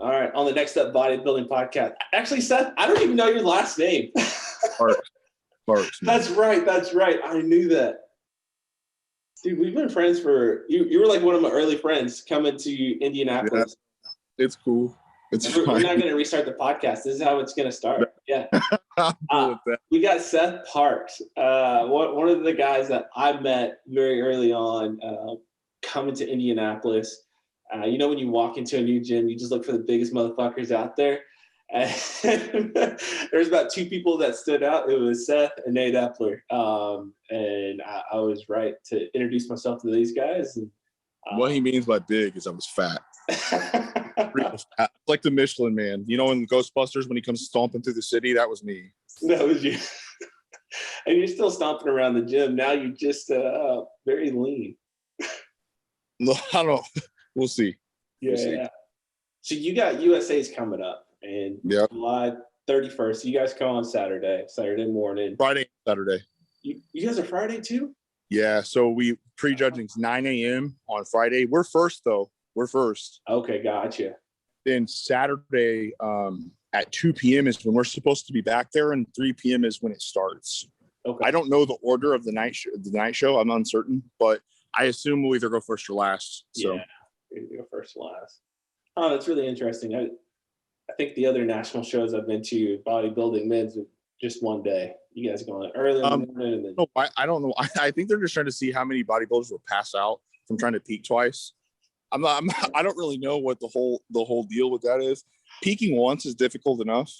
All right, on the Next Up Bodybuilding podcast. Actually, Seth, I don't even know your last name. Parks. That's right. I knew that. Dude, we've been friends for you were like one of my early friends coming to Indianapolis. Yeah, it's cool. We're not going to restart the podcast. This is how it's going to start. Yeah. We got Seth Parks, one of the guys that I met very early on coming to Indianapolis. When you walk into a new gym, you just look for the biggest motherfuckers out there. And there's about two people that stood out. It was Seth and Nate Epler. And I was right to introduce myself to these guys. And, what he means by big is I was fat. Real fat. Like the Michelin Man. You know, in Ghostbusters, when he comes stomping through the city, that was me. That was you. And you're still stomping around the gym. Now you're just very lean. No, I don't know. We'll see. Yeah. So you got USA's coming up. And July 31st, you guys come on Saturday morning. Friday, Saturday. You guys are Friday too? Yeah, so we prejudging's 9 a.m. on Friday. We're first, though. We're first. Okay, gotcha. Then Saturday at 2 p.m. is when we're supposed to be back there, and 3 p.m. is when it starts. Okay. I don't know the order of the night show. I'm uncertain, but I assume we'll either go first or last. So. Yeah, we go first or last. Oh, that's really interesting. I think the other national shows I've been to, bodybuilding men's, just one day. You guys going early in the morning? And then... No, I don't know. I think they're just trying to see how many bodybuilders will pass out from trying to peak twice. I don't really know what the whole deal with that is. Peaking once is difficult enough.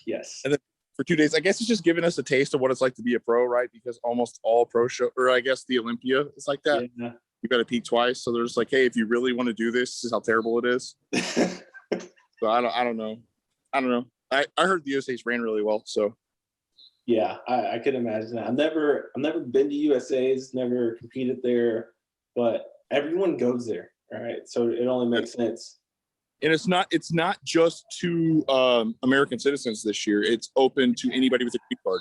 Yes. And then for 2 days, I guess it's just giving us a taste of what it's like to be a pro, right? Because almost all pro show, or I guess the Olympia is like that. Yeah. You got to peak twice. So there's like, hey, if you really want to do this is how terrible it is. So I don't know. I heard the USA's ran really well. So yeah, I could imagine that. I've never been to USA's, never competed there, but everyone goes there. All right, so it only makes sense. And it's not just to American citizens this year. It's open to anybody with a green card.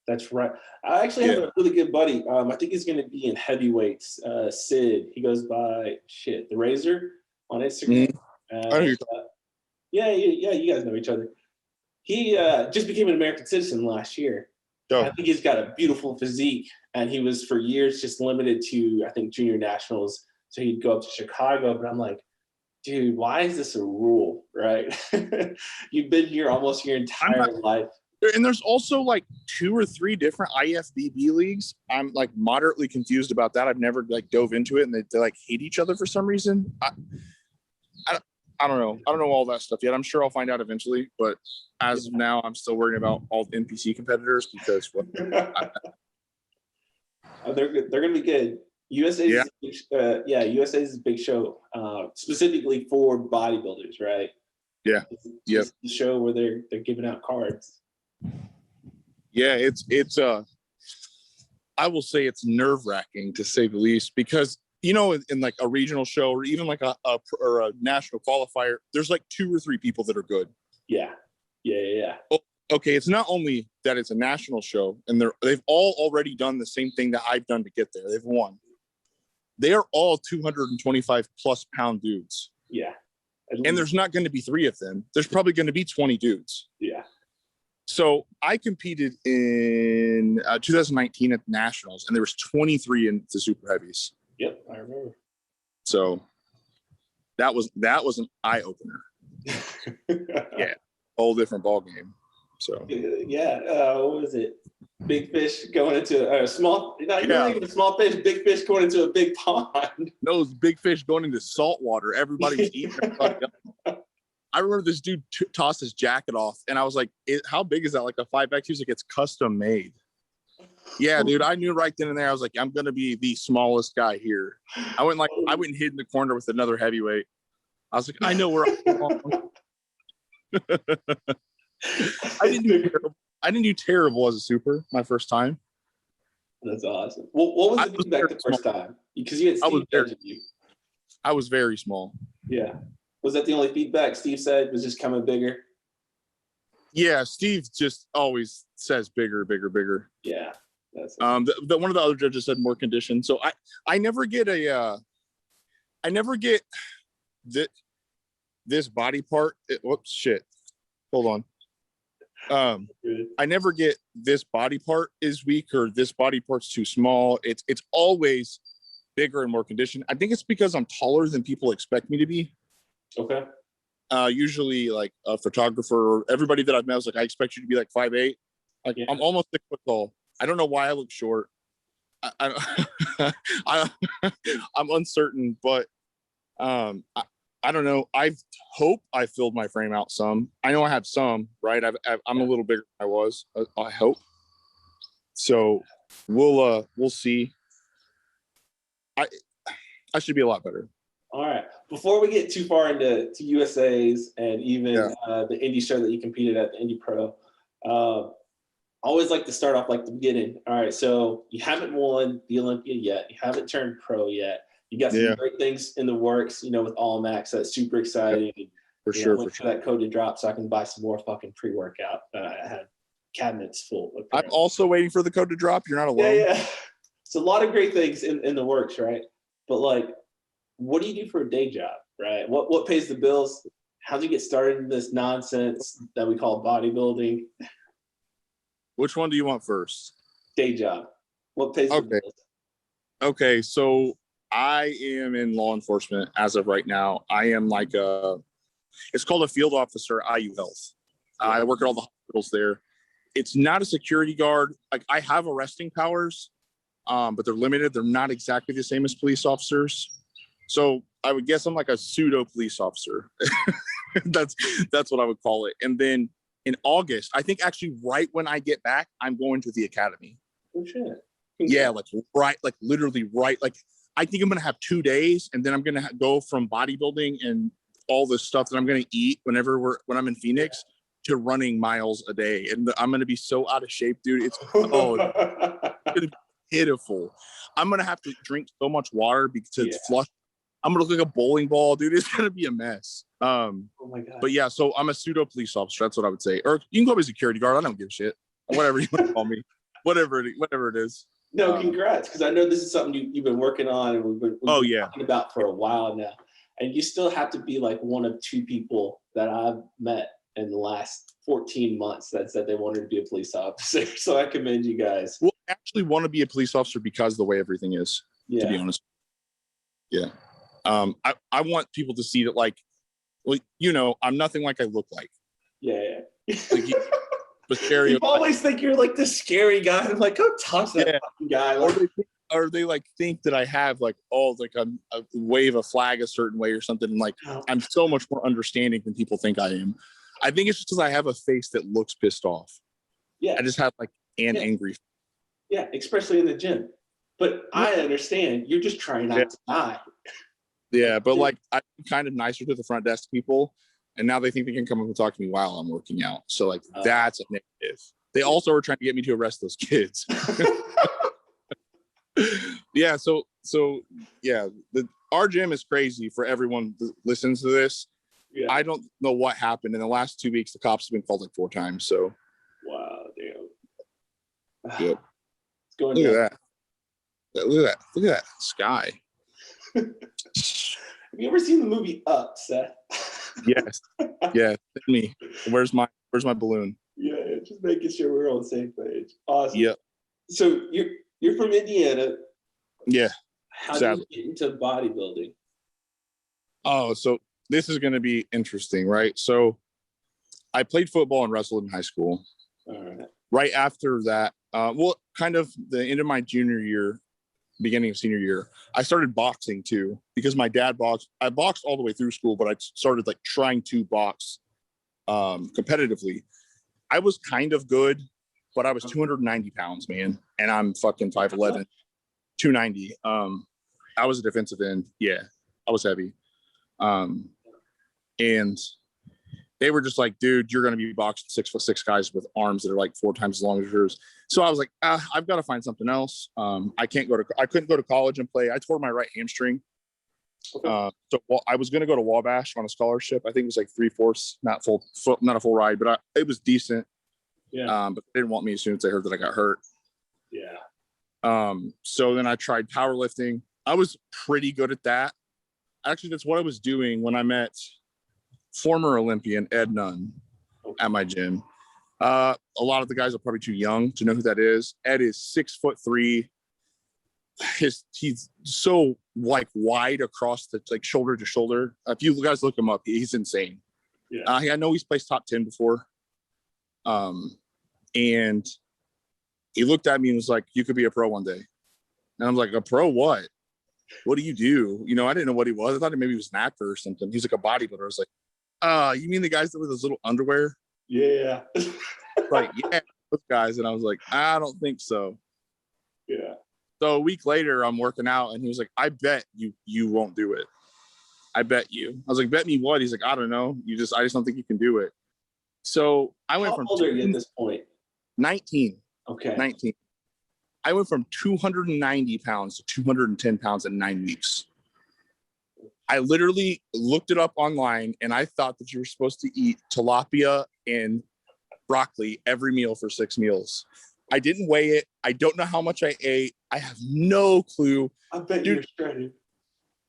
That's right. I actually have a really good buddy. I think he's going to be in heavyweights. Sid. He goes by the Razor on Instagram. Yeah, you guys know each other. He just became an American citizen last year. Oh. I think he's got a beautiful physique, and he was for years just limited to, I think, junior nationals. So he'd go up to Chicago, but I'm like, dude, why is this a rule, right? You've been here almost your entire life. And there's also like 2 or 3 different IFBB leagues. I'm like moderately confused about that. I've never like dove into it, and they like hate each other for some reason. I don't know. I don't know all that stuff yet. I'm sure I'll find out eventually, but as of now, I'm still worrying about all the NPC competitors because they're going to be good. USA's USA's a big show, specifically for bodybuilders, right? Yeah. It's the show where they're giving out cards. Yeah, it's I will say it's nerve-wracking to say the least, because you know, in like a regional show or even like a national qualifier, there's like 2 or 3 people that are good. Yeah. Okay, it's not only that it's a national show, and they've all already done the same thing that I've done to get there. They've won. They are all 225 plus pound dudes. Yeah. And there's not going to be 3 of them. There's probably going to be 20 dudes. Yeah. So I competed in 2019 at the Nationals, and there was 23 in the super heavies. Yep, I remember. So that was an eye opener. Yeah, whole different ball game. So yeah, what was it? Big fish going into a small. Not even a small fish. Big fish going into a big pond. No, it was big fish going into salt water. Everybody was eating. I remember this dude tossed his jacket off, and I was like, "How big is that? Like a 5X?" He was like, "It's custom made." Yeah, dude, I knew right then and there. I was like, I'm gonna be the smallest guy here. I went and hid in the corner with another heavyweight. I was like, I know where I belong. I didn't do terrible as a super my first time. That's awesome. What was the feedback the first time? Because you had Steve judging you. I was very small. Yeah. Was that the only feedback Steve said? Was just coming bigger? Yeah, Steve just always says bigger, bigger, bigger. Yeah. That's one of the other judges said more condition. So I never get that. this body part. Whoops, shit. Hold on. I never get this body part is weak or this body part's too small. It's always bigger and more conditioned. I think it's because I'm taller than people expect me to be. Okay. Usually like a photographer or everybody that I've met was like, I expect you to be like 5'8". Like I'm almost 6 foot tall. I don't know why I look short. I'm uncertain, but I don't know. I hope I filled my frame out some. I know I have some, right? I'm a little bigger than I was. I hope. So we'll see. I should be a lot better. All right. Before we get too far into USA's and even the Indy show that you competed at, the Indy Pro, I always like to start off like the beginning. All right. So you haven't won the Olympia yet. You haven't turned pro yet. You got some great things in the works, with All Max. That's super exciting. For sure. Wait for that code to drop so I can buy some more fucking pre-workout. I have cabinets full. I'm also waiting for the code to drop. You're not alone. Yeah. It's a lot of great things in the works, right? But like, what do you do for a day job, right? What pays the bills? How do you get started in this nonsense that we call bodybuilding? Which one do you want first? Day job. What pays the bills? Okay, so I am in law enforcement as of right now. I am like it's called a field officer, IU Health. I work at all the hospitals there. It's not a security guard. Like I have arresting powers, but they're limited. They're not exactly the same as police officers. So I would guess I'm like a pseudo police officer. That's what I would call it. And then in August, I think actually right when I get back, I'm going to the academy. Oh shit. Yeah, like literally right. Like I think I'm gonna have 2 days, and then I'm gonna go from bodybuilding and all the stuff that I'm gonna eat when I'm in Phoenix to running miles a day, and I'm gonna be so out of shape, dude. It's gonna be pitiful. I'm gonna have to drink so much water to flush. I'm gonna look like a bowling ball, dude. It's gonna be a mess. Oh my god. But yeah, so I'm a pseudo police officer. That's what I would say. Or you can call me security guard. I don't give a shit. Whatever you want to call me. Whatever it is. No, congrats, because I know this is something you've been working on and we've been talking about for a while now. And you still have to be like one of 2 people that I've met in the last 14 months that said they wanted to be a police officer. So I commend you guys. Well, I actually want to be a police officer because of the way everything is, to be honest. Yeah. I want people to see that, like, well, I'm nothing like I look like. Yeah. Like, you always think you're like this scary guy. I'm like, go talk to that fucking guy. Or they like think that I have like a wave a flag a certain way or something. And like, I'm so much more understanding than people think I am. I think it's just because I have a face that looks pissed off. Yeah. I just have like an angry. Yeah, especially in the gym. But I understand you're just trying not to die. Yeah, but like I'm kind of nicer to the front desk people. And now they think they can come up and talk to me while I'm working out. So like that's a negative. They also are trying to get me to arrest those kids. Yeah. So yeah, our gym is crazy for everyone that listens to this. Yeah. I don't know what happened in the last 2 weeks. The cops have been called like 4 times. So. Wow, damn. Yep. Look at that. Look at that sky. Have you ever seen the movie Up, Seth? Yes. Yeah. Me. Where's my balloon? Yeah, just making sure we're on the same page. Awesome. Yep. So you're from Indiana. Yeah. How did you get into bodybuilding? Oh, so this is going to be interesting, right? So I played football and wrestled in high school. All right. Right after that, kind of the end of my junior year, beginning of senior year, I started boxing too, because my dad boxed. I boxed all the way through school, but I started like trying to box competitively. I was kind of good, but I was 290 pounds, man. And I'm fucking 5'11", 290. I was a defensive end. Yeah, I was heavy. And they were just like, dude, you're going to be boxing 6'6" guys with arms that are like 4 times as long as yours. So I was like, I've got to find something else. I couldn't go to college and play. I tore my right hamstring. Okay. I was going to go to Wabash on a scholarship. I think it was like 3/4, not a full ride, but it was decent. Yeah. But they didn't want me as soon as they heard that I got hurt. Yeah. So then I tried powerlifting. I was pretty good at that. Actually, that's what I was doing when I met former Olympian Ed Nunn at my gym. A lot of the guys are probably too young to know who that is. Ed is 6'3". He's so like wide across the like shoulder to shoulder. If you guys look him up, he's insane. Yeah. I know he's placed top 10 before. And he looked at me and was like, "You could be a pro one day." And I'm like, "A pro what? What do you do?" You know, I didn't know what he was. I thought maybe he was an actor or something. He's like a bodybuilder. I was like, you mean the guys that wear those little underwear? Yeah. Like, yeah, those guys. And I was like, I don't think so. Yeah. So a week later, I'm working out, and he was like, "I bet you won't do it. I bet you." I was like, "Bet me what?" He's like, "I don't know. I just don't think you can do it." So I went from. How old are you at this point? 19. Okay. 19. I went from 290 pounds to 210 pounds in 9 weeks. I literally looked it up online, and I thought that you were supposed to eat tilapia and broccoli every meal for 6 meals. I didn't weigh it. I don't know how much I ate. I have no clue. I bet you were shredded.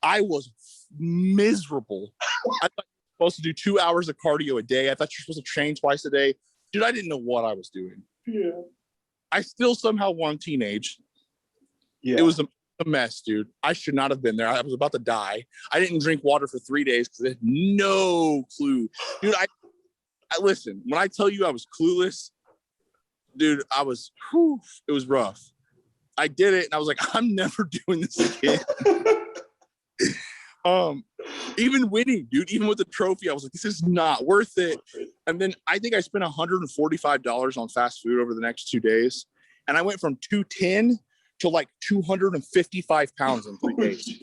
I was miserable. I thought you were supposed to do 2 hours of cardio a day. I thought you were supposed to train twice a day. Dude, I didn't know what I was doing. Yeah. I still somehow won teenage. Yeah. It was a mess, dude. I should not have been there. I was about to die. I didn't drink water for 3 days because I had no clue. Dude, I listen, when I tell you I was clueless, dude, it was rough. I did it, and I was like, I'm never doing this again. Even winning, dude, even with the trophy, I was like, this is not worth it. And then I think I spent $145 on fast food over the next 2 days. And I went from 210 to like 255 pounds in 3 days.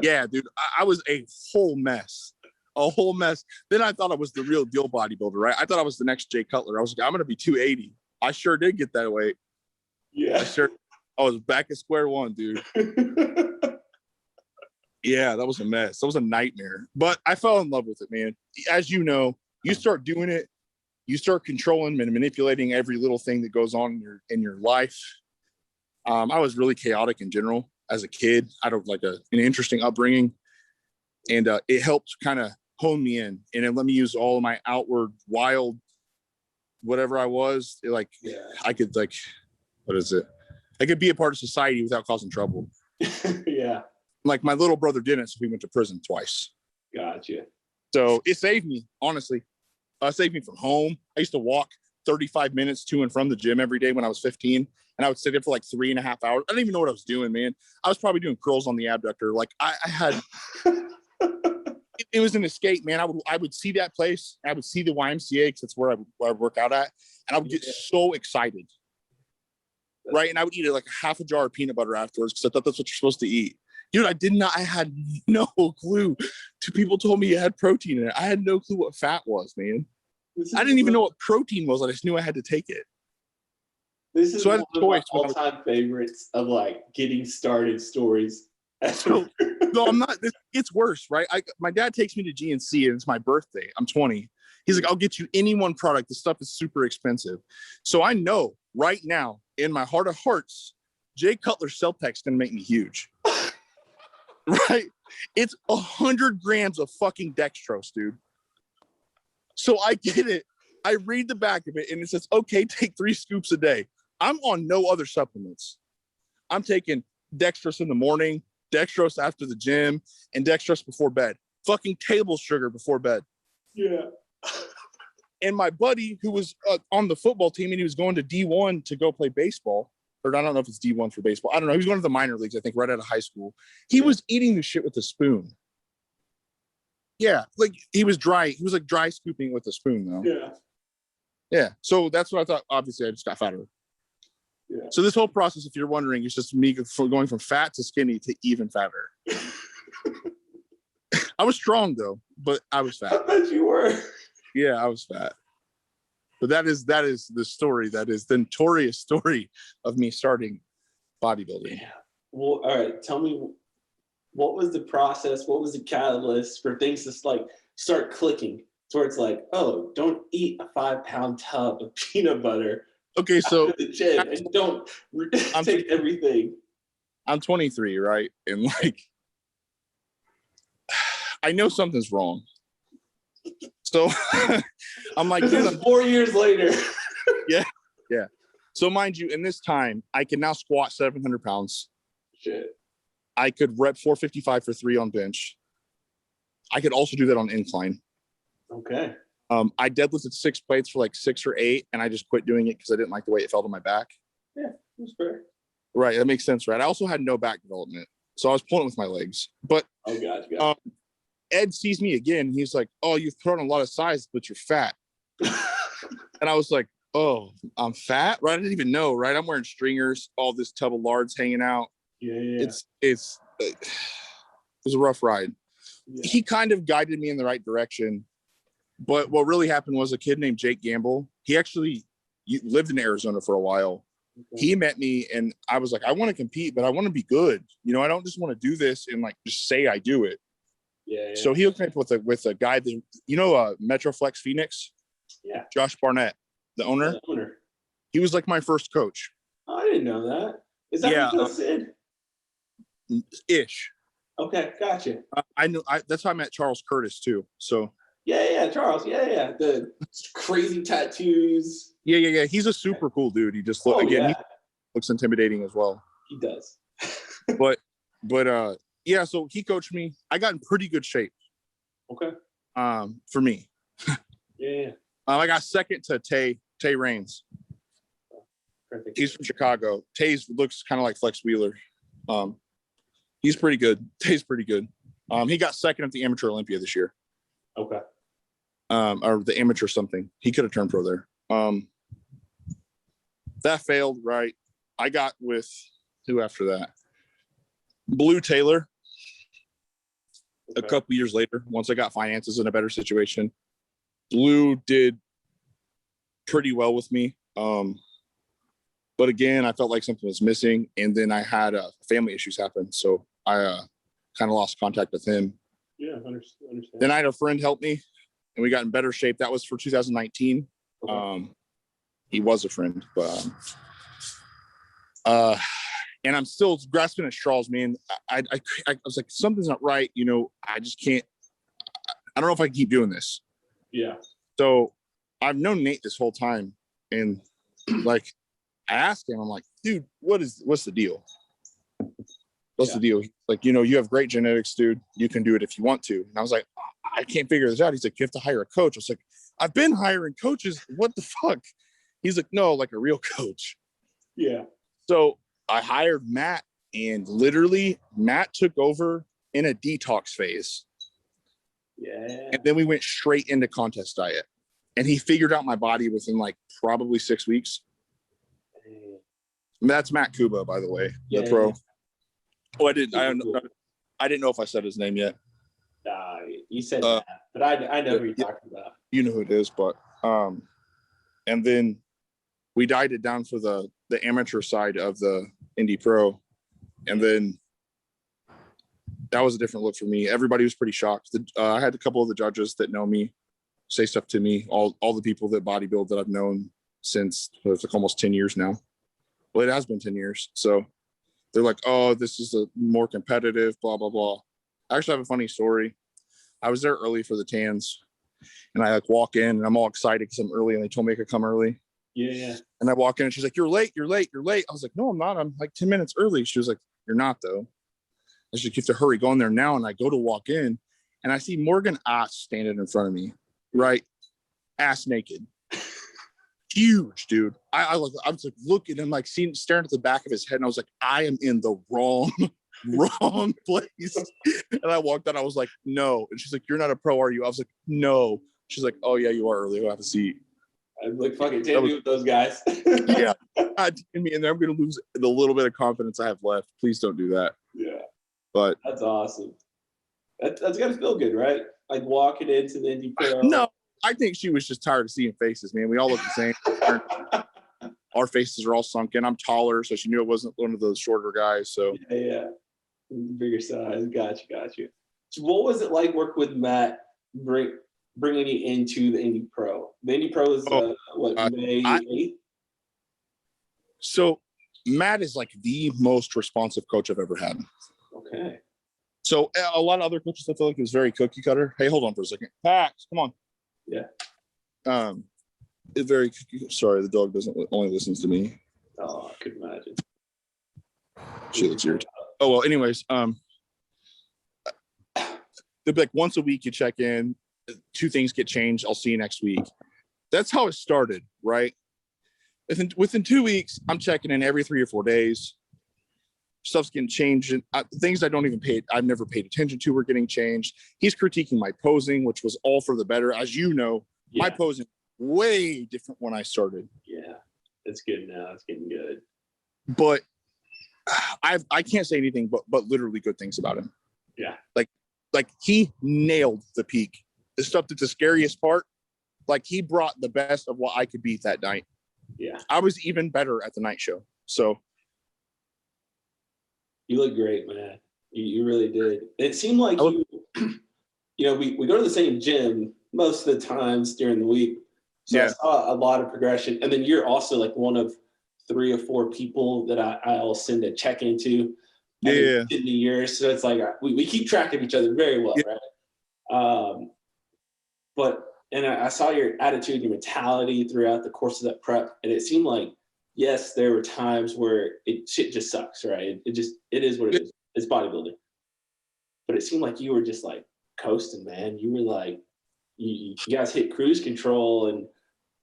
Yeah, dude, I was a whole mess. Then I thought I was the real deal bodybuilder, right? I thought I was the next Jay Cutler. I was like, I'm going to be 280. I sure did get that weight. Yeah. I was back at square one, dude. Yeah, that was a mess. That was a nightmare. But I fell in love with it, man. As you know, you start doing it, you start controlling and manipulating every little thing that goes on in your life. I was really chaotic in general as a kid. I had like an interesting upbringing, and it helped kind of hone me in, and it let me use all of my outward wild, whatever I was. I could like, what is it? I could be a part of society without causing trouble. Yeah. Like my little brother didn't, so he went to prison twice. Gotcha. So it saved me, honestly. It saved me from home. I used to walk 35 minutes to and from the gym every day when I was 15, and I would sit there for like 3.5 hours. I didn't even know what I was doing, man. I was probably doing curls on the abductor. Like I had, it was an escape, man. I would see that place. I would see the YMCA because that's where I work out at, and I would get so excited. Right, and I would eat like a half a jar of peanut butter afterwards because I thought that's what you're supposed to eat. Dude, I had no clue. People told me it had protein in it. I had no clue what fat was, man. I didn't even know what protein was. I just knew I had to take it. This is one of my all-time favorites of like getting started stories. No, I'm not. It's worse, right? My dad takes me to GNC, and it's my birthday. I'm 20. He's like, I'll get you any one product. This stuff is super expensive. So I know right now, in my heart of hearts, Jay Cutler's Cell-Tech's going to make me huge. Right? It's 100 grams of fucking dextrose, dude. So I get it. I read the back of it, and it says, okay, take 3 scoops a day. I'm on no other supplements. I'm taking dextrose in the morning, dextrose after the gym, and dextrose before bed. Fucking table sugar before bed. Yeah. And my buddy, who was on the football team, and he was going to D1 to go play baseball, or I don't know if it's D1 for baseball. I don't know. He was going to the minor leagues, I think, right out of high school. He was eating the shit with a spoon. Yeah, like he was dry. He was like dry scooping with a spoon, though. Yeah. Yeah. So that's what I thought. Obviously, I just got fatter. Yeah. So this whole process, if you're wondering, is just me going from fat to skinny to even fatter. I was strong though, but I was fat. I bet you were. Yeah, I was fat. But that is the story. That is the notorious story of me starting bodybuilding. Yeah. Well, all right. Tell me, what was the process? What was the catalyst for things to like start clicking towards like, oh, don't eat a 5-pound tub of peanut butter. Okay, so the gym and don't take everything. I'm 23, right? And like, I know something's wrong. So I'm like, this is 4 years later. Yeah. So mind you, in this time, I can now squat 700 pounds. Shit. I could rep 455 for 3 on bench. I could also do that on incline. Okay. I deadlifted 6 plates for like 6 or 8, and I just quit doing it because I didn't like the way it felt on my back. Yeah, that's fair. Right, that makes sense, right? I also had no back development, so I was pulling with my legs. But gotcha. Ed sees me again. And he's like, "Oh, you've put on a lot of size, but you're fat." And I was like, "Oh, I'm fat?" Right? I didn't even know. Right? I'm wearing stringers, all this tub of lards hanging out. Yeah. It was a rough ride. Yeah. He kind of guided me in the right direction. But what really happened was a kid named Jake Gamble. He actually lived in Arizona for a while. Okay. He met me and I was like, I want to compete, but I want to be good. You know, I don't just want to do this and like just say I do it. Yeah. So he hooked me up with a guy that, you know, Metroflex Phoenix. Yeah. Josh Barnett, the owner. He was like my first coach. Oh, I didn't know that. Is that Sid? Ish. Okay, gotcha. I know. That's how I met Charles Curtis too. So. Yeah, Charles. Yeah. The crazy tattoos. Yeah. He's a super cool dude. He just he looks intimidating as well. He does. but yeah. So he coached me. I got in pretty good shape. Okay. For me. Yeah. I got second to Tay Raines. Perfect. He's from Chicago. Tay looks kind of like Flex Wheeler. He's pretty good. Tay's pretty good. He got second at the Amateur Olympia this year. Okay. Or the amateur something. He could have turned pro there. That failed, right? I got with who after that? Blue Taylor. Okay. A couple years later, once I got finances in a better situation. Blue did pretty well with me. But again, I felt like something was missing. And then I had family issues happen. So I kind of lost contact with him. Yeah, understand. Then I had a friend help me. And we got in better shape. That was for 2019. Okay. He was a friend, but and I'm still grasping at straws, man. I was like, something's not right. You know, I just can't. I don't know if I can keep doing this. Yeah. So I've known Nate this whole time, and like, I asked him, I'm like, dude, what's the deal? What's the deal? Like, you know, you have great genetics, dude. You can do it if you want to. And I was like, I can't figure this out. He's like, you have to hire a coach. I was like, I've been hiring coaches. What the fuck? He's like, no, like a real coach. Yeah. So I hired Matt, and literally Matt took over in a detox phase. Yeah. And then we went straight into contest diet. And he figured out my body within like probably 6 weeks. And that's Matt Cuba, by the way, the pro. Yeah. Oh, I didn't know if I said his name yet. You said that, but I know who you're talking about. You know who it is, but and then we dieted down for the amateur side of the Indy Pro, and then that was a different look for me. Everybody was pretty shocked. I had a couple of the judges that know me say stuff to me. All the people that bodybuild that I've known since it's like almost 10 years now. Well, it has been 10 years, so. They're like, oh, this is a more competitive, blah, blah, blah. I actually have a funny story. I was there early for the tans, and I like walk in, and I'm all excited because I'm early, and they told me I could come early. Yeah. And I walk in, and she's like, you're late. I was like, no, I'm not. I'm like 10 minutes early. She was like, you're not, though. I said, you have to hurry. Go in there now. And I go to walk in, and I see Morgan Ott standing in front of me, right? Ass naked. Huge, dude. I was like looking and like staring at the back of his head, and I was like, I am in the wrong place. And I walked out. I was like, no. And she's like, you're not a pro, are you? I was like, no. She's like, oh yeah, you are early. We'll have a seat. I'm like, fucking take me with those guys. Yeah, take me in there. I'm gonna lose the little bit of confidence I have left. Please don't do that. Yeah, but that's awesome. That's gotta feel good, right? Like walking into the Indy Pro. No. I think she was just tired of seeing faces, man. We all look the same. Our faces are all sunken. I'm taller, so she knew it wasn't one of those shorter guys. So yeah. Bigger size. Got you. So what was it like working with Matt, bringing you into the Indy Pro? The Indy Pro is May 8th? So Matt is like the most responsive coach I've ever had. Okay. So a lot of other coaches, I feel like, it was very cookie cutter. Hey, hold on for a second. Pax, come on. Yeah. Very sorry, the dog doesn't only listens to me. Oh, I could imagine. She looks weird. Oh well. Anyways, they'll be like once a week you check in. 2 things get changed. I'll see you next week. That's how it started, right? Within 2 weeks, I'm checking in every 3 or 4 days. Stuff's getting changed. And things I've never paid attention to were getting changed. He's critiquing my posing, which was all for the better. As you know, my posing way different when I started. Yeah, it's good now. It's getting good. But I can't say anything but literally good things about him. Yeah. Like he nailed the peak. The stuff that's the scariest part, like he brought the best of what I could be that night. Yeah. I was even better at the night show. So you look great, man. You really did. It seemed like we go to the same gym most of the times during the week. So I saw a lot of progression. And then you're also like one of 3 or 4 people that I'll send a check into in the years. So it's like we keep track of each other very well, right? And I saw your attitude, your mentality throughout the course of that prep. And it seemed like, yes, there were times where shit just sucks, right? It is what it is. It's bodybuilding. But it seemed like you were just like coasting, man. You were like, you guys hit cruise control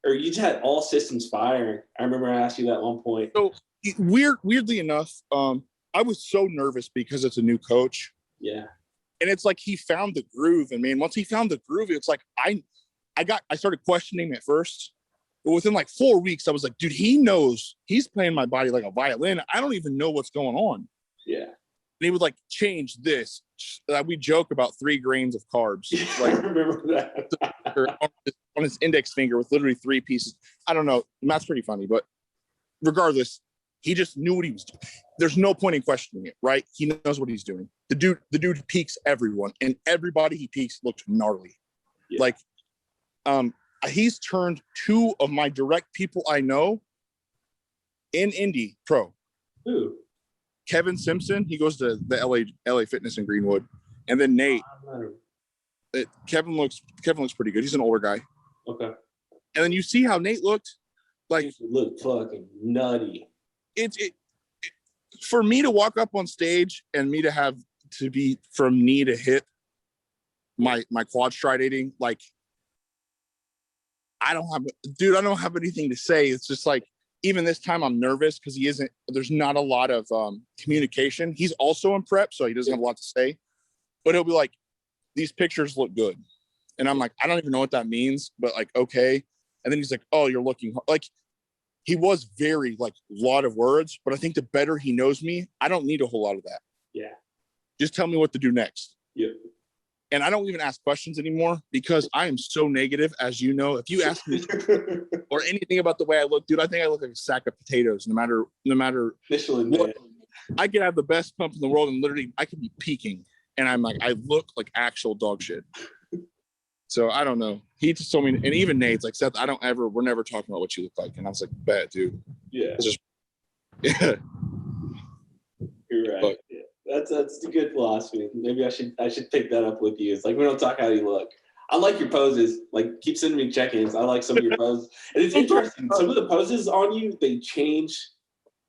or you just had all systems firing. I remember I asked you that at one point. So weirdly enough, I was so nervous because it's a new coach. Yeah. And it's like he found the groove. And man, once he found the groove, it's like I started questioning him at first. But within like 4 weeks, I was like, dude, he knows he's playing my body like a violin. I don't even know what's going on. Yeah. And he would like change this. We joke about 3 grains of carbs. Like, I remember that. on his index finger with literally 3 pieces. I don't know. Matt's pretty funny, but regardless, he just knew what he was doing. There's no point in questioning it, right? He knows what he's doing. The dude peaks everyone, and everybody he peaks looked gnarly. Yeah. Like, he's turned 2 of my direct people I know in Indy pro. Who? Kevin Simpson. He goes to the LA Fitness in Greenwood, and then Nate. Kevin looks pretty good. He's an older guy. Okay. And then you see how Nate looked. Like, he looked fucking nutty. It for me to walk up on stage and me to have to be from knee to hip, my quad stridating, like I don't have anything to say. It's just like, even this time I'm nervous because there's not a lot of communication. He's also in prep, so he doesn't have a lot to say, but he'll be like, these pictures look good. And I'm like, I don't even know what that means, but like, okay. And then he's like, oh, you're looking like, he was very like a lot of words, but I think the better he knows me, I don't need a whole lot of that. Yeah. Just tell me what to do next. Yeah. And I don't even ask questions anymore because I am so negative, as you know. If you ask me or anything about the way I look, dude, I think I look like a sack of potatoes. No matter what, I could have the best pump in the world and literally I could be peaking, and I'm like, I look like actual dog shit. So I don't know. He just told me, and even Nate's like, Seth, we're never talking about what you look like. And I was like, bet, dude. Yeah. Yeah. You're right. But, yeah. That's a good philosophy. Maybe I should pick that up with you. It's like, we don't talk how you look. I like your poses. Like, keep sending me check-ins. I like some of your poses. And it's interesting. Some of the poses on you, they change.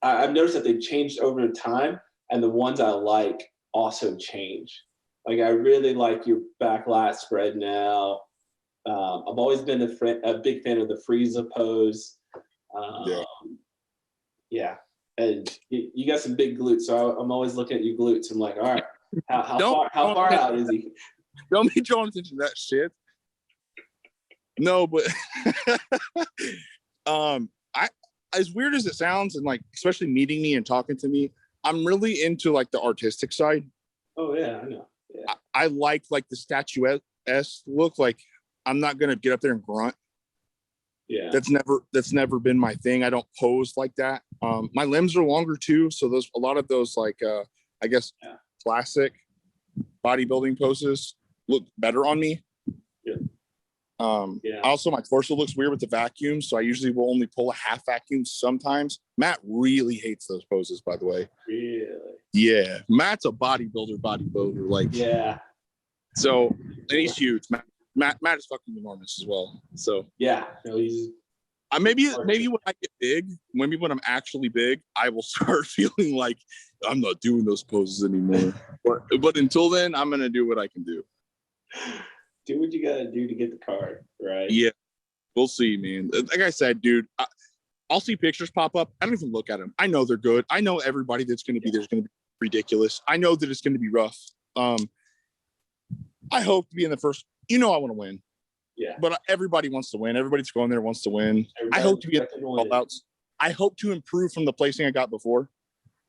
I've noticed that they've changed over time, and the ones I like also change. Like, I really like your back lat spread now. I've always been a big fan of the Frieza pose. Yeah. And you got some big glutes, so I'm always looking at your glutes. I'm like, all right, how far out is he? Don't be drawing attention to that shit. No, but as weird as it sounds, and like especially meeting me and talking to me, I'm really into like the artistic side. Oh yeah, I know. Yeah. I like the statuesque look. Like, I'm not gonna get up there and grunt. Yeah, that's never been my thing. I don't pose like that. My limbs are longer too, so there's a lot of those like I guess classic bodybuilding poses look better on me. Yeah. Also, my torso looks weird with the vacuum, so I usually will only pull a half vacuum sometimes. Matt really hates those poses, by the way. Really? Yeah, Matt's a bodybuilder. Like, yeah. So, and he's huge. Matt is fucking enormous as well. So yeah, no, he's maybe when I get big, maybe when I'm actually big, I will start feeling like I'm not doing those poses anymore. But until then, I'm gonna do what I can do. Do what you gotta do to get the card, right? Yeah, we'll see, man. Like I said, dude, I'll see pictures pop up. I don't even look at them. I know they're good. I know everybody that's gonna be there's gonna be ridiculous. I know that it's gonna be rough. I hope to be in the first. I want to win. Yeah. But everybody wants to win. Everybody's going there wants to win. I hope to be in all-outs. I hope to improve from the placing I got before.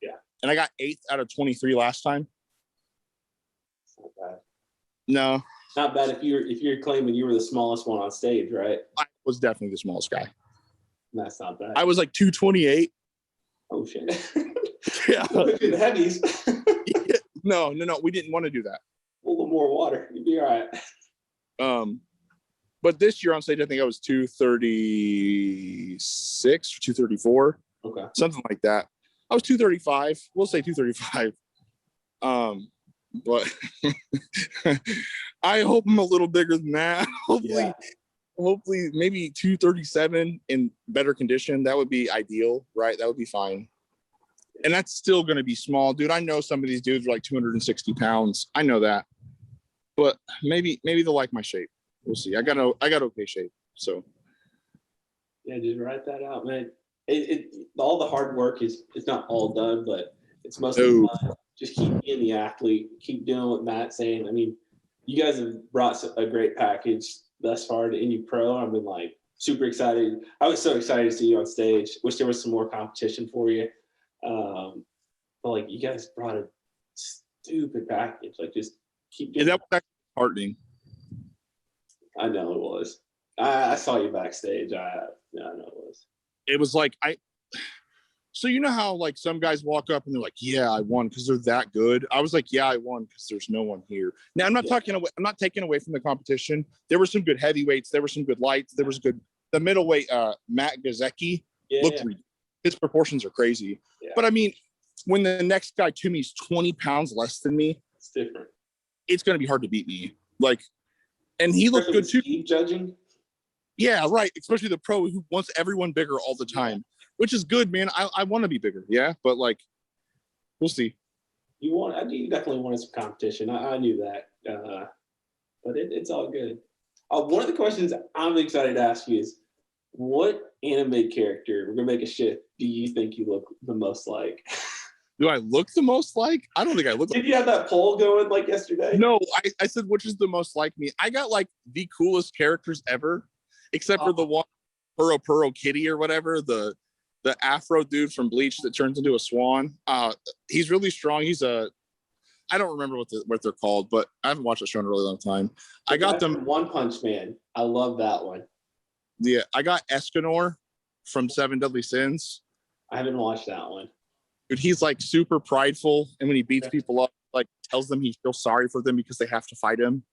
Yeah. And I got 8th out of 23 last time. It's not bad. No. Not bad if you're claiming you were the smallest one on stage, right? I was definitely the smallest guy. That's not bad. I was like 228. Oh shit. Yeah. The heavies. No. We didn't want to do that. A little more water. You'd be all right. But this year on stage, I think I was 236 or 234. Okay. Something like that. I was 235. We'll say 235. But I hope I'm a little bigger than that. Hopefully maybe 237 in better condition. That would be ideal, right? That would be fine. And that's still going to be small, dude. I know some of these dudes are like 260 pounds. I know that. But maybe they'll like my shape. We'll see. I got okay shape. So yeah, just write that out, man. All the hard work is not all done, but it's mostly fun. Just keep being the athlete. Keep doing what Matt's saying. I mean, you guys have brought a great package thus far to Indy Pro. I've been like super excited. I was so excited to see you on stage. Wish there was some more competition for you. But like you guys brought a stupid package. Like just keep doing that was heartening. I know it was. I saw you backstage. I know it was. It was like so you know how like some guys walk up and they're like, yeah, I won because they're that good. I was like, yeah, I won because there's no one here. Now I'm not taking away from the competition. There were some good heavyweights, there were some good lights, there was good the middleweight Matt Gazecki looked his proportions are crazy. Yeah. But I mean, when the next guy to me is 20 pounds less than me, it's different. It's gonna be hard to beat me. Like, and he looked good too. Judging. Yeah, right. Especially the pro who wants everyone bigger all the time, which is good, man. I want to be bigger. Yeah, but like, we'll see. You definitely wanted some competition. I knew that, but it's all good. One of the questions I'm excited to ask you is, what anime character, we're gonna make a shift, do you think you look the most like? Do I look the most like? I don't think I look like. Did you have that poll going like yesterday? No, I said which is the most like me. I got like the coolest characters ever, except for the one Puro Kitty or whatever, the Afro dude from Bleach that turns into a swan. He's really strong. I don't remember what they're called, but I haven't watched the show in a really long time. I got them. One Punch Man. I love that one. Yeah, I got Escanor from Seven Deadly Sins. I haven't watched that one. Dude, he's like super prideful, and when he beats people up, like tells them he feels sorry for them because they have to fight him.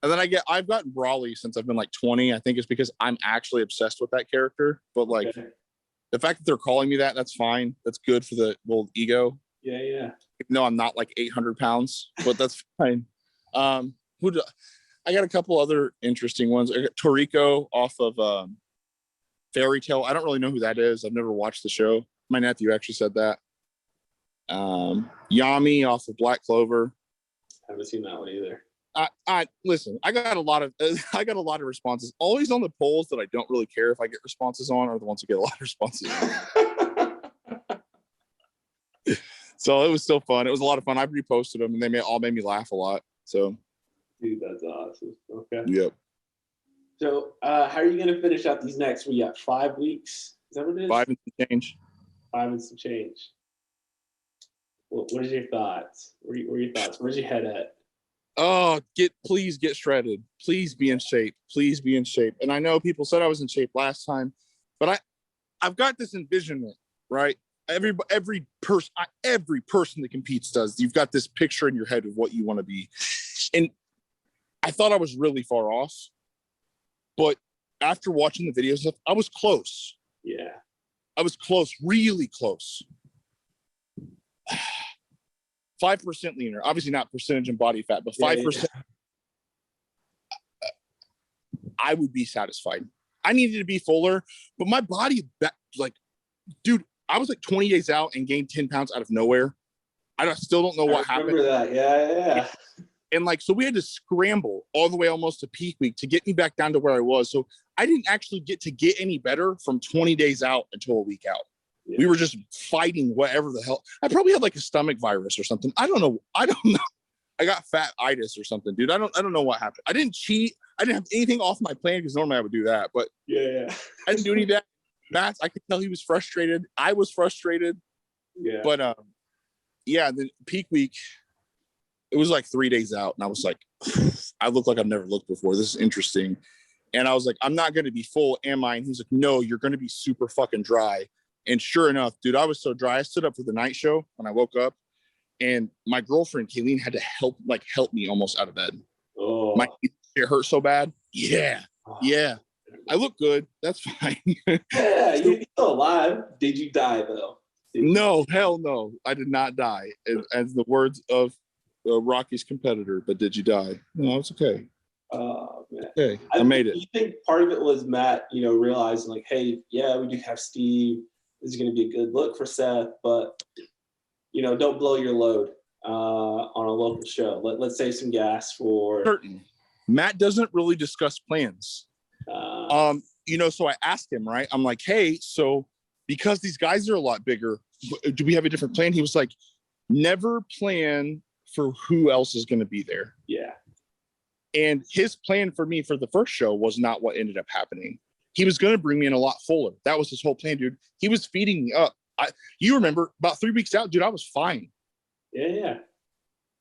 And then I've gotten Brawly since I've been like 20. I think it's because I'm actually obsessed with that character. But like the fact that they're calling me that, that's fine. That's good for the little ego. Yeah. No, I'm not like 800 pounds, but that's fine. I got a couple other interesting ones. I got Toriko off of Fairy Tail. I don't really know who that is. I've never watched the show. My nephew actually said that. Yami off of Black Clover. Haven't seen that one either. Listen, I got a lot of responses. Always on the polls that I don't really care if I get responses on are the ones that get a lot of responses on. So it was still fun. It was a lot of fun. I reposted them and they all made me laugh a lot. So dude, that's awesome. Okay. Yep. So how are you gonna finish out these next? We got 5 weeks. Is that what it is? 5 and some change. 5 and some change. What is your thoughts? Where are your thoughts? Where's your head at? Oh, please get shredded. Please be in shape. Please be in shape. And I know people said I was in shape last time, but I've got this envisionment, right? Every person that competes does. You've got this picture in your head of what you want to be. And I thought I was really far off, but after watching the videos, I was close. Yeah. I was close, really close. 5% leaner, obviously not percentage in body fat, but 5%. I would be satisfied. I needed to be fuller, but my body, like, dude, I was like 20 days out and gained 10 pounds out of nowhere. I still don't know what happened. Remember that? Yeah. And like, so we had to scramble all the way almost to peak week to get me back down to where I was. So I didn't actually get to get any better from 20 days out until a week out. Yeah. We were just fighting whatever the hell. I probably had like a stomach virus or something. I don't know. I got fat-itis or something, dude. I don't know what happened. I didn't cheat. I didn't have anything off my plan because normally I would do that. But yeah. I didn't do any of that. Matt, I could tell he was frustrated. I was frustrated. Yeah. But yeah, the peak week, it was like 3 days out. And I was like, I look like I've never looked before. This is interesting. And I was like, I'm not going to be full, am I? And he's like, no, you're going to be super fucking dry. And sure enough, dude, I was so dry. I stood up for the night show when I woke up. And my girlfriend, Kayleen, had to help me almost out of bed. Oh. It hurt so bad. Yeah. Yeah. I look good. That's fine. Yeah, you're still alive. Did you die, though? No, hell no. I did not die. As the words of Rocky's competitor, but did you die? No, it's okay. Oh, man. Okay, I made it. You think part of it was Matt, realizing like, hey, yeah, we do have Steve. This is going to be a good look for Seth, but don't blow your load on a local show. Let's save some gas for certain. Matt doesn't really discuss plans. So I asked him, right? I'm like, hey, so because these guys are a lot bigger, do we have a different plan? He was like, never plan for who else is going to be there. Yeah. And his plan for me for the first show was not what ended up happening. He was going to bring me in a lot fuller. That was his whole plan, dude. He was feeding me up. You remember about 3 weeks out, dude, I was fine. Yeah.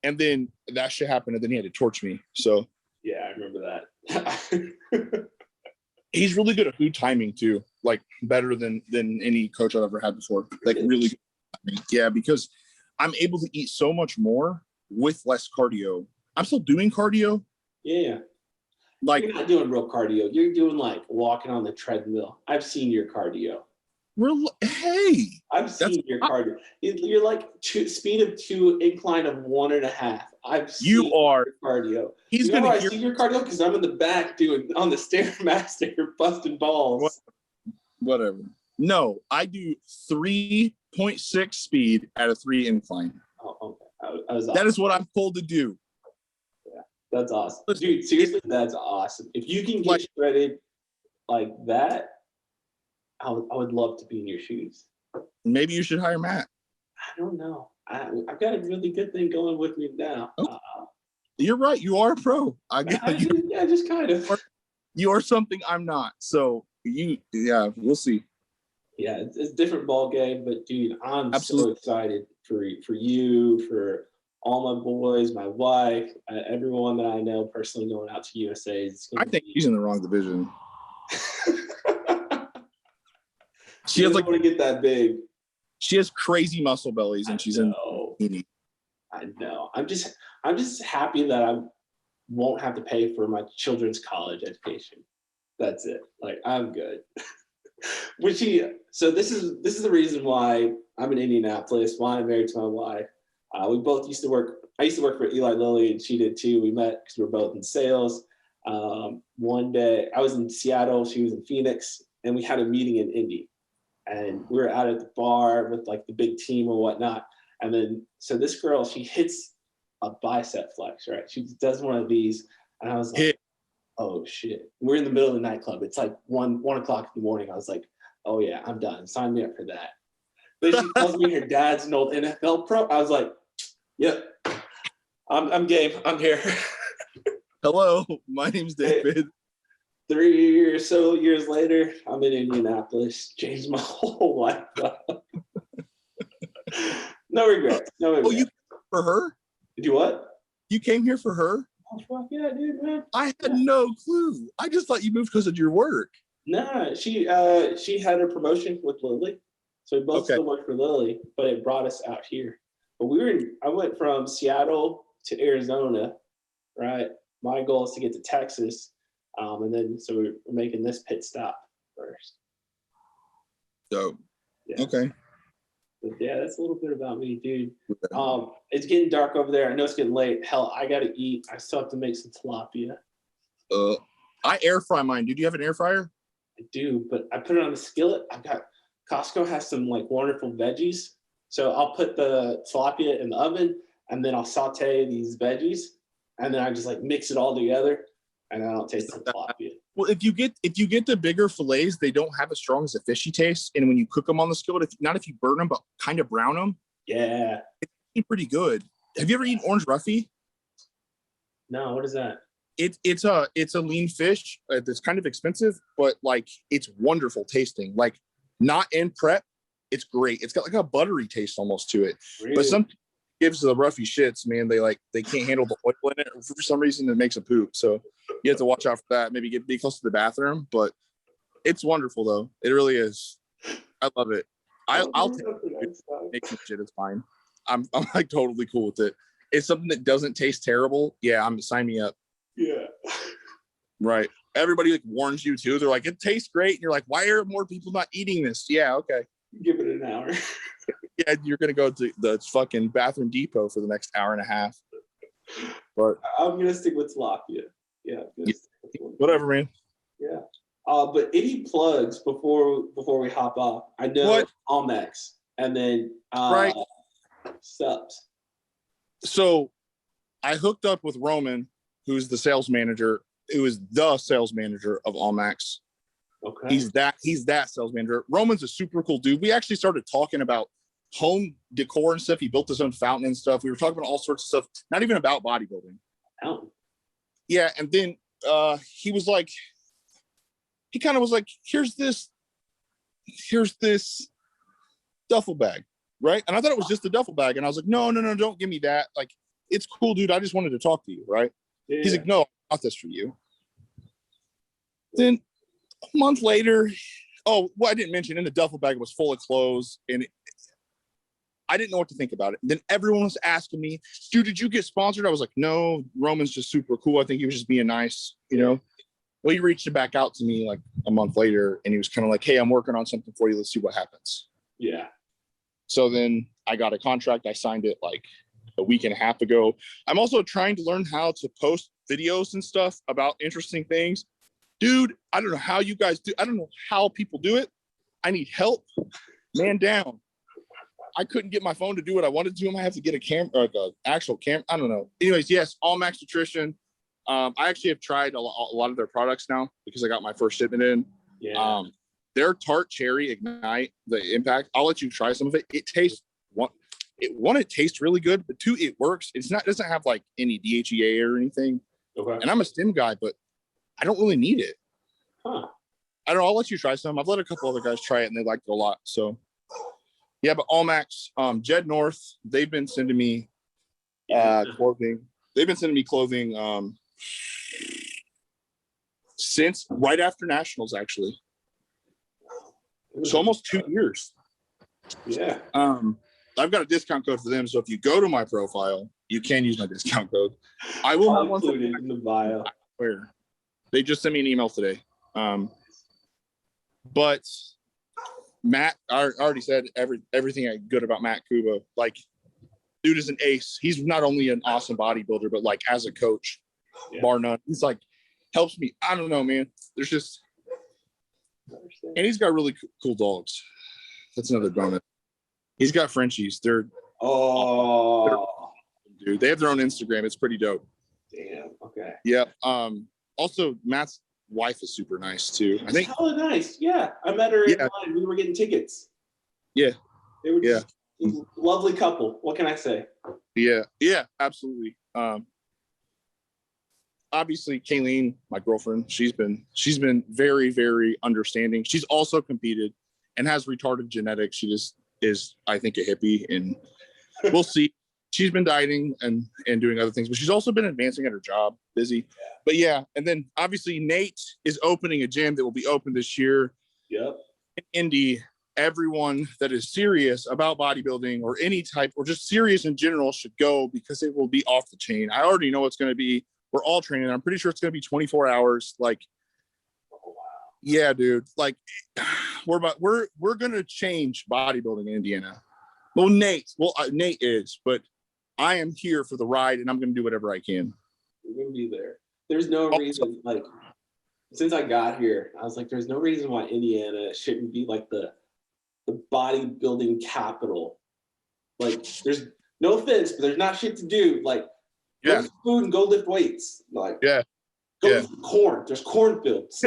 And then that shit happened, and then he had to torch me. So yeah, I remember that. He's really good at food timing too, like better than any coach I've ever had before. Like really good at timing. Yeah, because I'm able to eat so much more with less cardio. I'm still doing cardio. Yeah. Like you're not doing real cardio. You're doing like walking on the treadmill. I've seen your cardio. Hey, I've seen your cardio. You're like speed of 2, incline of 1.5. I've seen your cardio. He's gonna I see your cardio because I'm in the back doing on the Stairmaster, busting balls. Whatever. No, I do 3.6 speed at a 3 incline. Oh, okay. That is what I'm told to do. Yeah, that's awesome, dude. Seriously, that's awesome. If you can get shredded like that, I would love to be in your shoes. Maybe you should hire Matt. I don't know. I've got a really good thing going with me now. Okay. You're right. You are a pro. Yeah, just kind of. You are something I'm not. So we'll see. Yeah, it's a different ball game, but dude, I'm Absolutely. so excited for you, for all my boys, my wife, everyone that I know personally going out to USA. I think he's in the wrong division. She has want to get that big. She has crazy muscle bellies, and she's in bikini. I know. I'm just happy that I won't have to pay for my children's college education. That's it. Like I'm good. So this is the reason why I'm in Indianapolis, why I'm married to my wife. We both used to work. I used to work for Eli Lilly, and she did too. We met because we were both in sales. One day I was in Seattle, she was in Phoenix, and we had a meeting in Indy. And we were out at the bar with like the big team or whatnot. And then, so this girl, she hits a bicep flex, right? She does one of these. And I was like, oh shit. We're in the middle of the nightclub. It's like 1 o'clock in the morning. I was like, oh yeah, I'm done. Sign me up for that. Then she tells me her dad's an old NFL pro. I was like, yep, I'm game. I'm here. Hello, my name's David. 3 or so years later, I'm in Indianapolis. Changed my whole life up. No regrets. Oh, you for her? Did you what? You came here for her? Oh, fuck yeah, dude, man. I had no clue. I just thought you moved because of your work. Nah, she had a promotion with Lilly. So we both still work for Lilly, but it brought us out here. But I went from Seattle to Arizona, right? My goal is to get to Texas. And then, so we're making this pit stop first. So, okay. But yeah, that's a little bit about me, dude. It's getting dark over there. I know it's getting late. Hell, I got to eat. I still have to make some tilapia. I I air fry mine. Do you have an air fryer? I do, but I put it on the skillet. I've got Costco has some like wonderful veggies. So I'll put the tilapia in the oven and then I'll saute these veggies and then I just like mix it all together and then I'll taste the tilapia. Well, if you get the bigger fillets, they don't have as strong as a fishy taste. And when you cook them on the skillet, if you burn them, but kind of brown them, yeah, it's pretty good. Have you ever eaten orange roughy? No, what is that? It's a lean fish. It's kind of expensive, but like it's wonderful tasting. Like not in prep, it's great. It's got like a buttery taste almost to it. Really? But some gives the roughy shits, man. They can't handle the oil in it. For some reason, it makes a poop. So you have to watch out for that. Maybe be close to the bathroom. But it's wonderful though. It really is. I love it. I'll take it. Making shit is fine. I'm like totally cool with it. It's something that doesn't taste terrible. Yeah, sign me up. Yeah. Right. Everybody like warns you too. They're like, it tastes great. And you're like, why are more people not eating this? Yeah, okay. Give it an hour. Yeah, you're gonna go to the fucking Bathroom Depot for the next hour and a half. But I'm gonna stick with tilapia. Yeah. Whatever, man. Yeah. But any plugs before we hop off? I know Almax and then right. Subs. So I hooked up with Roman, who's the sales manager, who is the sales manager of Almax. Okay. He's that sales manager. Roman's a super cool dude. We actually started talking about home decor and stuff. He built his own fountain and stuff. We were talking about all sorts of stuff, not even about bodybuilding. Oh. Yeah, and then he was like, he kind of was like, here's this duffel bag, right? And I thought it was just a duffel bag. And I was like, no, don't give me that. Like, it's cool, dude. I just wanted to talk to you, right? Yeah. He's like, no, I got this for you. Then a month later, I didn't mention in the duffel bag was full of clothes, and I didn't know what to think about it. And then everyone was asking me, dude, did you get sponsored? I was like, no, Roman's just super cool. I think he was just being nice, you know? Well, he reached back out to me like a month later, and he was kind of like, hey, I'm working on something for you. Let's see what happens. Yeah. So then I got a contract. I signed it like a week and a half ago. I'm also trying to learn how to post videos and stuff about interesting things. Dude, I don't know how you guys do. I don't know how people do it. I need help. Man down. I couldn't get my phone to do what I wanted to do. I have to get a camera, like an actual camera. I don't know. Anyways, yes, Almax Nutrition. I actually have tried a lot of their products now because I got my first shipment in. Yeah. Their tart cherry ignite, the impact. I'll let you try some of it. It tastes it tastes really good, but two, it works. It doesn't have like any DHEA or anything. Okay. And I'm a stim guy, but I don't really need it. Huh. I don't know. I'll let you try some. I've let a couple other guys try it and they liked it a lot. So yeah, but Almax, Jed North, they've been sending me clothing. They've been sending me clothing since right after Nationals, actually. So almost 2 years. Yeah. I've got a discount code for them. So if you go to my profile, you can use my discount code. I will have one included in the bio. Where they just sent me an email today. But Matt, I already said everything good about Matt Cuba. Like, dude is an ace. He's not only an awesome bodybuilder, but like as a coach, bar none. He's like helps me. I don't know, man. There's just, and he's got really cool dogs. That's another bonus. He's got Frenchies. Dude, they have their own Instagram. It's pretty dope. Damn. Okay. Yeah. Also, Matt's wife is super nice too. I think hella nice. Yeah, I met her in line. We were getting tickets. Yeah. They were just lovely couple. What can I say? Yeah, absolutely. Obviously, Kayleen, my girlfriend, she's been very, very understanding. She's also competed and has retarded genetics. She just is, I think, a hippie, and we'll see. She's been dieting and doing other things, but she's also been advancing at her job, busy. But yeah, and then obviously Nate is opening a gym that will be open this year. Yep. In Indy, everyone that is serious about bodybuilding or any type, or just serious in general, should go because it will be off the chain. I already know it's going to be. We're all training. I'm pretty sure it's going to be 24 hours. Like, yeah, dude. Like, we're going to change bodybuilding in Indiana. Well, Nate is, but I am here for the ride, and I'm going to do whatever I can. We're going to be there. There's no reason, like, since I got here, I was like, there's no reason why Indiana shouldn't be like the bodybuilding capital. Like, there's no offense, but there's not shit to do. Like, go get food and go lift weights. Like, go eat corn. There's cornfields.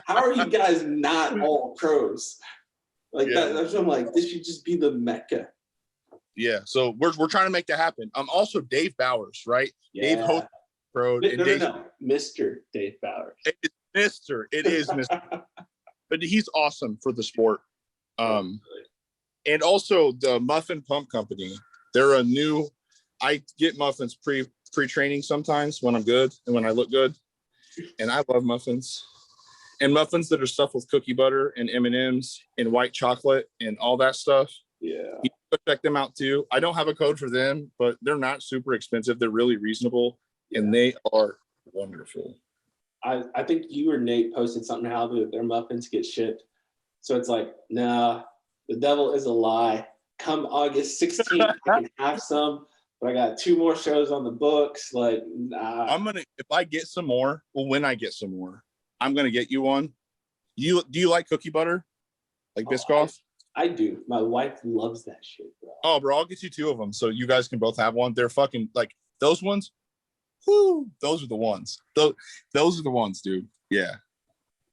How are you guys not all pros? Like that's what I'm like. This should just be the Mecca. Yeah. So we're trying to make that happen. Also Dave Bowers, right? Yeah. Dave Host Pro. No. Mr. Dave Bowers. It is Mr. But he's awesome for the sport. And also the Muffin Pump Company. They're a new. I get muffins pre-training sometimes when I'm good and when I look good, and I love muffins. And muffins that are stuffed with cookie butter and M&Ms and white chocolate and all that stuff. Yeah. You can check them out too. I don't have a code for them, but they're not super expensive. They're really reasonable and they are wonderful. I think you or Nate posted something how their muffins get shipped. So it's like, nah, the devil is a lie. Come August 16th, I can have some, but I got 2 more shows on the books. Like, nah. If I get some more, when I get some more, I'm gonna get you one. Do you like cookie butter? Like Biscoff? I do. My wife loves that shit, bro. Oh, bro, I'll get you 2 of them so you guys can both have one. They're fucking like those ones. Whoo, those are the ones. Those are the ones, dude. Yeah.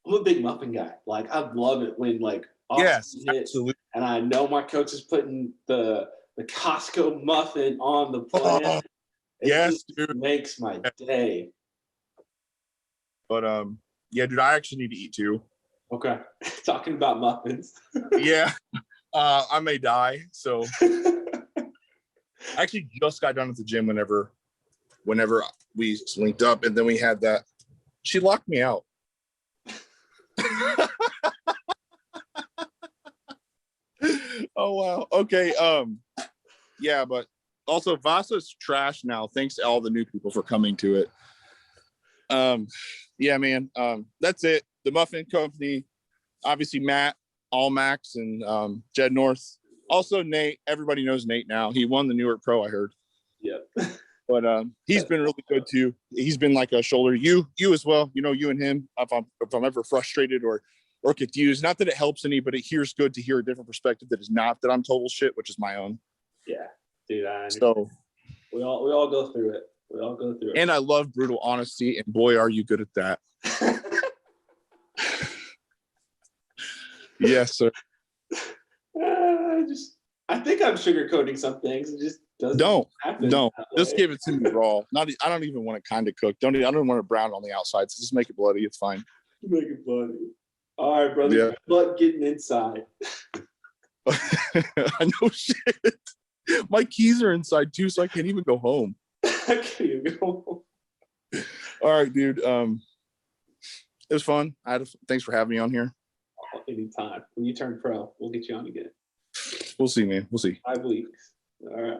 I'm a big muffin guy. Like, I love it when like yes, hits, and I know my coach is putting the Costco muffin on the plan. Yes, dude. Makes my day. But yeah, dude, I actually need to eat too. Okay. Talking about muffins. Yeah. I may die. So I actually just got done at the gym whenever we linked up, and then we had that. She locked me out. Oh wow. Okay. Yeah, but also Vasa's trash now. Thanks to all the new people for coming to it. Yeah, man. That's it. The Muffin Company, obviously Matt, Allmax, and Jed North. Also Nate. Everybody knows Nate now. He won the Newark Pro, I heard. Yep. But he's been really good too. He's been like a shoulder. You as well. You know, you and him. If I'm ever frustrated or confused, not that it helps any, but it hears good to hear a different perspective that is not that I'm total shit, which is my own. Yeah, dude. So we all go through it. We all go through it. And I love brutal honesty, and boy, are you good at that. Yes, sir. I think I'm sugarcoating some things. It just doesn't happen. Don't. Just give it to me raw. I don't even want it kind of cooked. I don't want it brown on the outside. So just make it bloody. It's fine. Make it bloody. All right, brother. Yeah. Good luck getting inside. I know shit. My keys are inside too, so I can't even go home. I can't even go home. All right, dude. It was fun. Thanks for having me on here. Anytime. When you turn pro, we'll get you on again. We'll see, man. We'll see. 5 weeks. All right.